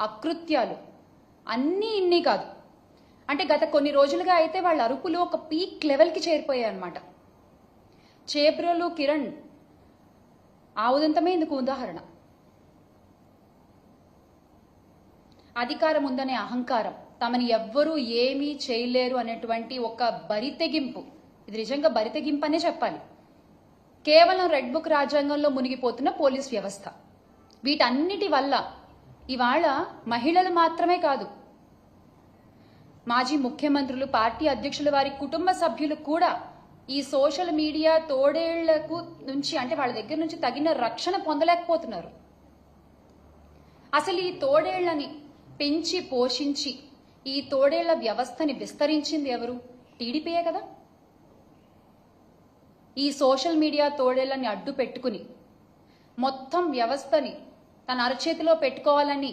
అకృత్యాలు అన్నీ ఇన్ని కాదు. అంటే గత కొన్ని రోజులుగా అయితే వాళ్ళ అరుపులు ఒక పీక్ లెవెల్కి చేరిపోయాయి అన్నమాట. చేబ్రోలు కిరణ్ ఆ ఉదంతమే ఇందుకు ఉదాహరణ. అధికారం ఉందనే అహంకారం, తమని ఎవ్వరూ ఏమీ చేయలేరు అనేటువంటి ఒక బరితెగింపు, ఇది నిజంగా బరితెగింపు అనే చెప్పాలి. కేవలం రెడ్ బుక్ రాజ్యాంగంలో మునిగిపోతున్న పోలీస్ వ్యవస్థ, వీటన్నిటి వల్ల ఇవాళ మహిళలు మాత్రమే కాదు, మాజీ ముఖ్యమంత్రులు, పార్టీ అధ్యక్షుల వారి కుటుంబ సభ్యులు కూడా ఈ సోషల్ మీడియా తోడేళ్లకు నుంచి, అంటే వాళ్ళ దగ్గర నుంచి తగిన రక్షణ పొందలేకపోతున్నారు. అసలు ఈ తోడేళ్లని పెంచి పోషించి ఈ తోడేళ్ల వ్యవస్థని విస్తరించింది ఎవరు? టీడీపీయే కదా. ఈ సోషల్ మీడియా తోడేళ్లని అడ్డు పెట్టుకుని మొత్తం వ్యవస్థని తన అరచేతిలో పెట్టుకోవాలని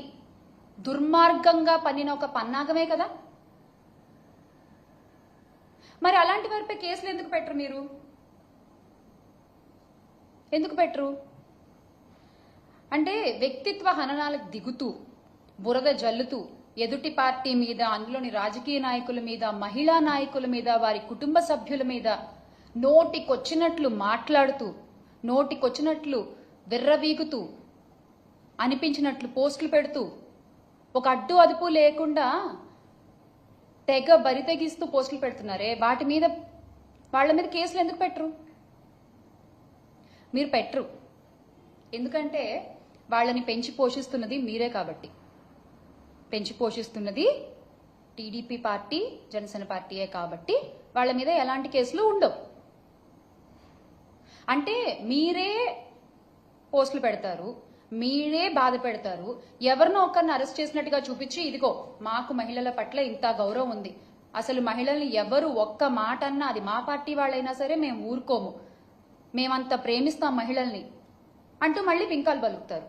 దుర్మార్గంగా పన్నిన ఒక పన్నాగమే కదా. మరి అలాంటి వారిపై కేసులు ఎందుకు పెట్టరు? మీరు ఎందుకు పెట్టరు? అంటే వ్యక్తిత్వ హననాలకు దిగుతూ, బురద జల్లుతూ, ఎదుటి పార్టీ మీద, అందులోని రాజకీయ నాయకుల మీద, మహిళా నాయకుల మీద, వారి కుటుంబ సభ్యుల మీద నోటికొచ్చినట్లు మాట్లాడుతూ, నోటికొచ్చినట్లు విర్రవీగుతూ, అనిపించినట్లు పోస్టులు పెడుతూ, ఒక అడ్డు అదుపు లేకుండా తెగ బరితెగిస్తూ పోస్టులు పెడుతున్నారే, వాటి మీద వాళ్ళ మీద కేసులు ఎందుకు పెట్టరు? మీరు పెట్టరు. ఎందుకంటే వాళ్ళని పెంచి పోషిస్తున్నది మీరే కాబట్టి. పెంచి పోషిస్తున్నది టీడీపీ పార్టీ, జనసేన పార్టీయే కాబట్టి వాళ్ళ మీద ఎలాంటి కేసులు ఉండవు. అంటే మీరే పోస్టులు పెడతారు, మీరే బాధ పెడతారు, ఎవరినో ఒకరిని అరెస్ట్ చేసినట్టుగా చూపించి, ఇదిగో మాకు మహిళల పట్ల ఇంత గౌరవం ఉంది, అసలు మహిళల్ని ఎవరు ఒక్క మాట అన్నా, అది మా పార్టీ వాళ్ళైనా సరే మేము ఊరుకోము, మేమంత ప్రేమిస్తాం మహిళల్ని అంటూ మళ్ళీ వింకాలు పలుకుతారు.